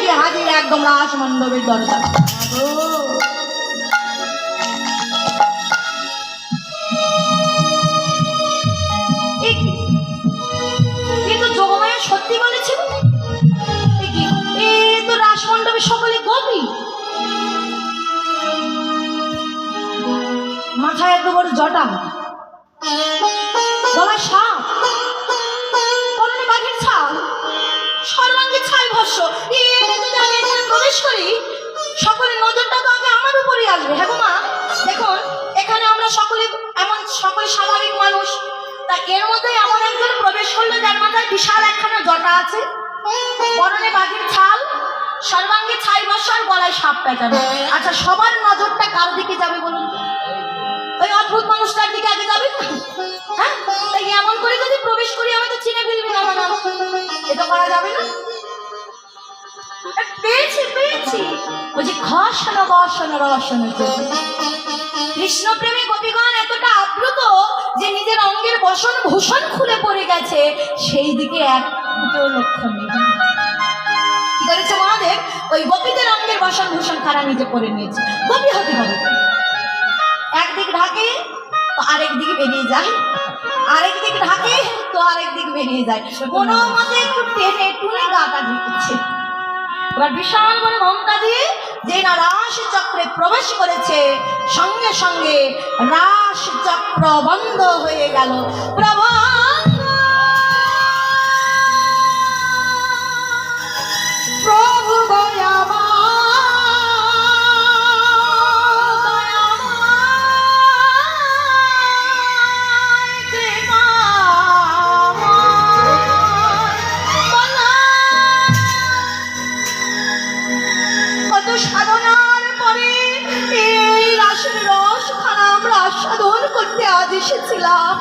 গিয়ে হাজির একদম রাস মণ্ডপের দরজা। সত্যি বলেছিল, এ তো রাস মণ্ডপে সকলে গোপী, মাথায় এত বড় জটা, গলায় সাপ, পরনে বাঘের ছাল, সর্বাঙ্গে ছাই ভস্য। যদি আমি এখানে প্রবেশ করি সকলের নজরটা তো আগে আমার উপরেই আসবে। হ্যাঁ গো মা, দেখুন এখানে আমরা সকলে এমন সকলে স্বাভাবিক মানুষ, তা এর মধ্যে এমন একজন প্রবেশ করলো যার মাথায় বিশাল একখানা জটা আছে, পরনে বাঘের ছাল, সর্বাঙ্গে ছাই ভস্য, গলায় সাপ পেঁচানো। আচ্ছা সবার নজরটা কার দিকে যাবে বলুন? ওই অদ্ভুত মানুষটার দিকে আগে যাবে না? হ্যাঁ, তাই এমন করে যদি প্রবেশ করি আমি তো চিনে ফেলবি না, না এটা করা যাবে না। পেয়েছি পেয়েছি, ওই যে ঘর্ষণ বর্ষণ রসন। কৃষ্ণ প্রেমী গোপীগণ এতটা আপ্লুত যে নিজের অঙ্গের বসন ভূষণ খুলে পড়ে গেছে, সেই দিকে একটুও লক্ষ্য নেই। কি করেছে মহাদেব? ওই গোপীদের অঙ্গের বসন ভূষণ খারা নিজে পরে নিয়েছে। গোপী হতে হবে, একদিক ঢাকে তো আরেক দিকে বেরিয়ে যায়, আরেক দিক ঢাকে তো আরেক দিক বেরিয়ে যায়, কোনো মতে একটু টেনে টুনে গাটা ঢুকছে। এবার বিশাল বড় ঘোমটা দিয়ে যে না রাস চক্রে প্রবেশ করেছে, সঙ্গে সঙ্গে রাস চক্র বন্ধ হয়ে গেল। প্রভু প্রভু গয়ামা সাধনার পরে এই রাসের রস খানা আমরা আস্বাদন করতে আজ এসেছিলাম।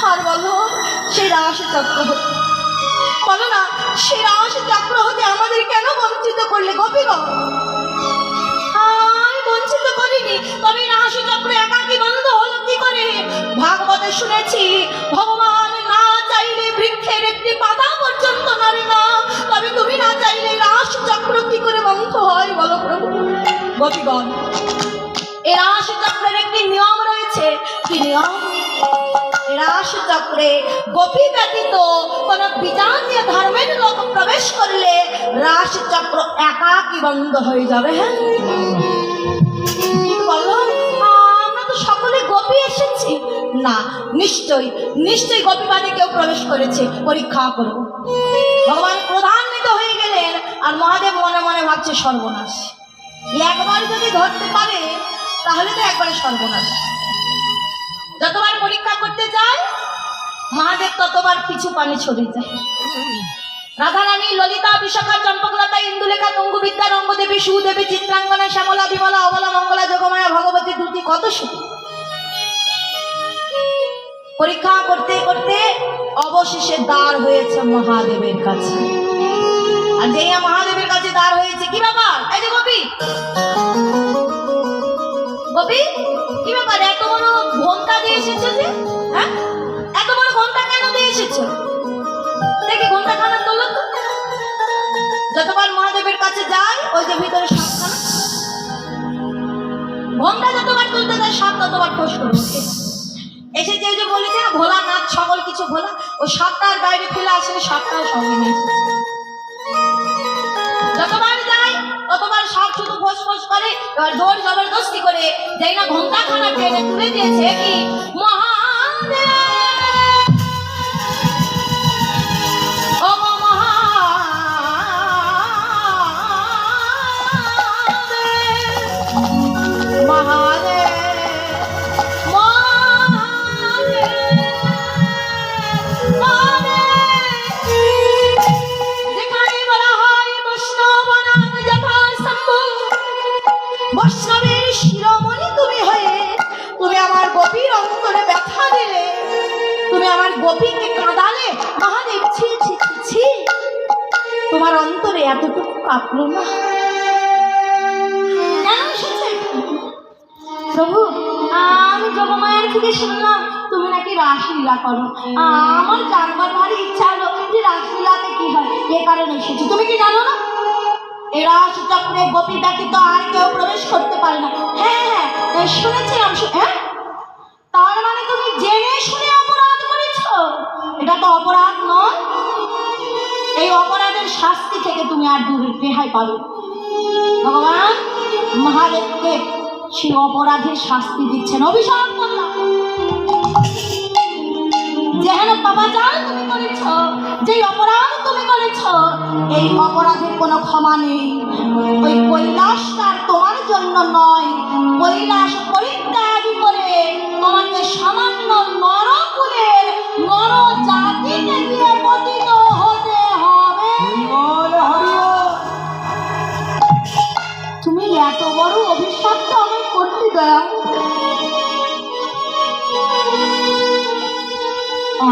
আর বলো সেই রাস চক্র হতে, বলো না সেই রাস চক্র হতে আমাদের কেন বঞ্চিত করলে গোপীগণ? আমি বঞ্চিত করিনি, তবে রাস চক্র একাকী বন্ধ হলো কি করে? ভাগবতে শুনেছি ভগবান না চাইলে বৃক্ষের একটি পাতা পর্যন্ত নারে না, তবে তুমি না চাইলে রাস চক্র কি করে বন্ধ হয় বলো প্রভু? গোপীগণ, এই রাস চক্রের একটি নিয়ম রয়েছে। কি নিয়ম? রাস চক্রে গোপী ব্যতীত কোন বিজাতীয় ধর্মের লোক প্রবেশ করলে রাস চক্র একাকী বন্ধ হয়ে যাবে। হ্যাঁ বলো, আমরা তো সকলে গোপী এসেছি না, নিশ্চয়ই নিশ্চয়ই গোপী বাদে কেউ প্রবেশ করেছে, পরীক্ষা করো। ভগবান ক্রোধান্বিত হয়ে গেলেন, আর মহাদেব মনে মনে ভাবছে সর্বনাশ, একবার যদি ধরতে পারে তাহলে তো একবারে সর্বনাশ। যতবার পরীক্ষা করতে যায় মহাদেব ততবার পিছু পানি ছড়িয়ে যায়। রাধারানী, ললিতা, বিশাখা, চম্পকলতা, ইন্দুলেখা, তঙ্গুবিদ্যা, রঙ্গদেবী, সুদেবী, চিত্রাঙ্গনা, শ্যামলা, বিমলা, অবলা, মঙ্গলা, যোগমায়া, ভগবতী, দুটি কত সুখী। পরীক্ষা করতে করতে অবশেষে দাঁড় হয়েছে মহাদেবের কাছে। আর যেই মহাদেবের কাছে দাঁড় হয়েছে, কি ব্যাপার? এই যে গোপী, গোপী কি ব্যাপার? এত বড় ঘোমটা দিয়ে এসেছো যে? হ্যাঁ, এত বড় ঘোমটা কেন দিয়ে এসেছো? দেখি ঘোমটা খানা তোলো তো। যতবার মহাদেবের কাছে যায় ওই যে ভিতরে সাপখানা, ঘোমটা যতবার তুলতে যায় সাপ ততবার ঠোস করে ওঠে। এসে যে যে বলেছে না ভোলানাথ সকল কিছু ভোলা, ওই সাপটা আর বাইরে ফেলে আসলে সাপটাও সঙ্গে নিয়ে এসেছে। যতবার যায় ততবার সাপ শুধু ফোঁস ফোঁস করে। এবার জোর জবরদস্তি করে যেই না ঘোমটা খানা টেনে তুলে দিয়েছে, কি মহাদেব বৈষ্ণবের শিরোমণি তুমি হয়ে তুমি আমার গোপীর অন্তরে ব্যথা দিলে, তুমি আমার গোপীকে কাঁদালে। মহাদেব ছি ছি ছি, তোমার অন্তরে এতটুকু কাঁপলো না? প্রভু, আমি যোগমায়ের থেকে শুনলাম তুমি নাকি রাসলীলা করো। আমার জানবার ভারী ইচ্ছা হলো যে রাসলীলাতে কি হয়, এ কারণে এসেছি। তুমি কি জানো না এই রাসচক্রে গোপী ব্যতীত আর কেউ প্রবেশ করতে পারে না। হ্যাঁ হ্যাঁ শুনেছিলাম। হ্যাঁ, তার মানে তুমি জেনে শুনে অপরাধ করেছ? এটা তো অপরাধ নয়। এই অপরাধের শাস্তি থেকে তুমি আর দূরে রেহাই পাবে। ভগবান মহাদেবকে সেই অপরাধের শাস্তি দিচ্ছেন। অভিশাপ করলাম, যেন পাপাচার তুমি করেছ, যেই অপরাধ তুমি করেছ, এই অপরাধের কোনো ক্ষমা নেই। ওই কৈলাসটা তোমার জন্য নয়। কৈলাস পরিত্যাগ করে তোমাকে সামান্য নরকুলের নর জাতিতে গিয়ে পতিত হতে হবে। তুমি এত বড় অভিশাপটা আমায় করতে দাও?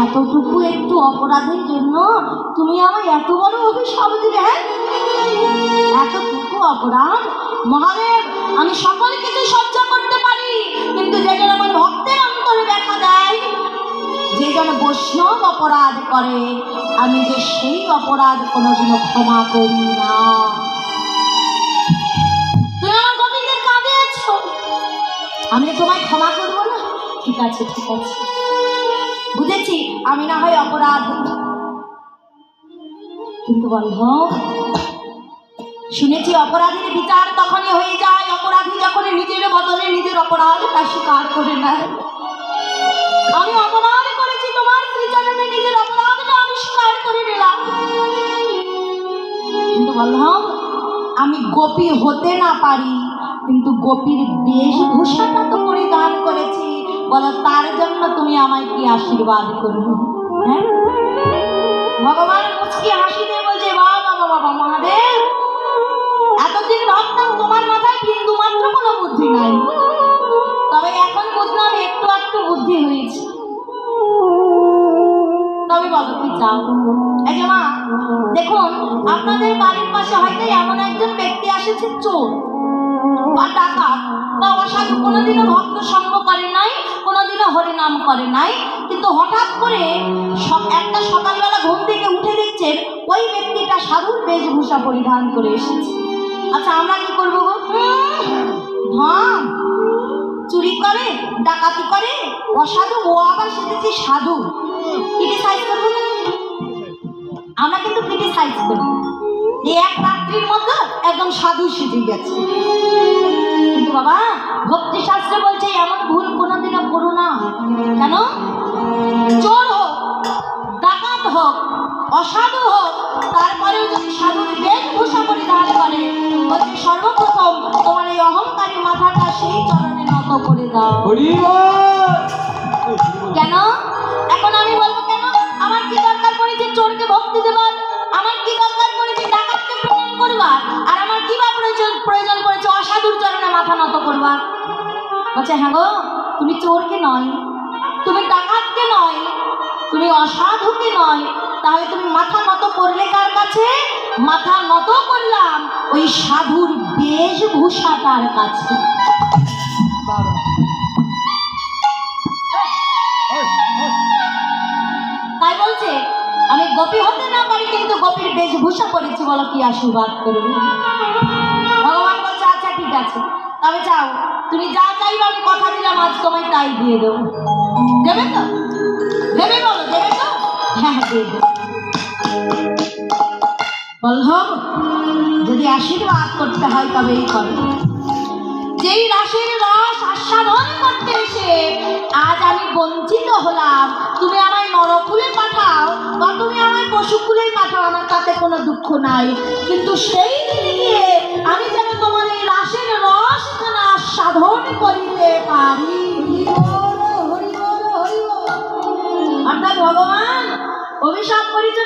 এতটুকু একটু অপরাধের জন্য তুমি আমায় এত বড় অভিশাপ দিলে? হ্যাঁ, এতটুকু অপরাধ? মহাদেব, আমি সকল কিছু সহ্য করতে পারি, কিন্তু যে জন আমার ভক্তের অন্তরে দেখা দেয়, যে জন বৈষ্ণব অপরাধ করে, আমি যে সেই অপরাধ কোনোদিনও ক্ষমা করি না। তুমি আমার গোপীদের কাঁদিয়েছ, আমি তোমায় ক্ষমা করবো না? ঠিক আছে ঠিক আছে, বুঝেছি, আমি না হয় অপরাধ, কিন্তু বন্ধ, শুনেছি অপরাধীর বিচার তখনই হয়ে যায় অপরাধী যখন নিজের বদলে নিজের অপরাধটা স্বীকার করে নেয়। আমি অপরাধ করেছি, তোমার শ্রীচরণে নিজের অপরাধটা আমি স্বীকার করে নিলাম, কিন্তু বললাম আমি গোপী হতে না পারি, কিন্তু গোপীর বেশভূষাটা তো পরিধান করেছি। বলো, তার জন্য তুমি আমায় কি আশীর্বাদ করবে? হ্যাঁ, ভগবান মুচকি হাসি দিয়ে বলছে, বাবা বাবা মহাদেব, এতদিন ভাবতাম তোমার মাথায় বিন্দু মাত্র কোনো বুদ্ধি নাই, তবে এখন বুঝলাম একটু একটু বুদ্ধি হয়েছে। তবে বলো কি চাও? এই যে মা, দেখুন আপনাদের বাড়ির পাশে হয়তো এমন একজন ব্যক্তি আসেছে, চোর বা ডাকাত বা অসাধু, কোনোদিনও ভক্ত সঙ্গ করে নাই, কোনোদিনও হরিনাম করে নাই, কিন্তু হঠাৎ করে একটা সকালবেলা ঘুম থেকে উঠে দেখছেন ওই ব্যক্তিটা সাধুর বেশভূষা পরিধান করে এসেছে। আচ্ছা, আমরা কি করবো গো? হ্যাঁ, চুরি করে, ডাকাতি করে, অসাধু, ও আবার সেজেছে সাধু, ক্রিটিসাইজ করবো না? আমরা কিন্তু ক্রিটিসাইজ করি, এক রাত্রির মধ্যে একদম সাধু সেজে গেছে। কিন্তু বাবা, ভক্তি শাস্ত্রে বলছে এমন ভুল কোনোদিনও করো না। কেন? চোর হোক, ডাকাত হোক, অসাধু হোক, তারপরেও যদি সাধুর বেশভূষা পরিধান করে, বলছে সর্বপ্রথম তোমার এই অহংকারী মাথাটা সেই চরণে নত করে দাও। কেন? এখন আমি বলবো কেন? আমার কি দরকার পড়েছে চোরকে ভক্তি দেবার? আমার কি দরকার পড়েছে ডাকাতকে প্রণাম করবার? আর আমার কি বা প্রয়োজন পড়েছে অসাধুর চরণে মাথা নত করবার? বলছে হ্যাঁ গো, তুমি চোরকে নয়, তুমি ডাকাতকে নয়, তুমি অসাধুকে নয়, তাহলে তুমি মাথা নত করলে কার কাছে? মাথা নত করলাম ওই সাধুর বেশভূষাটার কাছে। তাই বলছে আমি গোপী হতে না পারি, কিন্তু গোপীর বেশভূষা করেছি, বলো কি আশীর্বাদ করবে? ভগবান বলছে আচ্ছা ঠিক আছে, তবে যাও, তুমি যা চাইবে আমি কথা দিলাম আজ তোমায় তাই দিয়ে দেবো। দেবে তো? দেবে? বলো দেবে তো? হ্যাঁ দিয়ে দেবো। বললাম যদি আশীর্বাদ করতে হয় তবেই করো। যেই রাসের রস আস্বাদন করতে এসে আজ আমি বঞ্চিত হলাম, তুমি আমায় নরকুলে পাঠাও বা তুমি আমায় পশুকুলে পাঠাও, আমার তাতে কোনো দুঃখ নাই, কিন্তু সেই দিনে গিয়ে আমি যেন তোমার এই রাসের রস খানা আস্বাদন করিতে পারি। অর্থাৎ ভগবান অভিশাপ করেছে।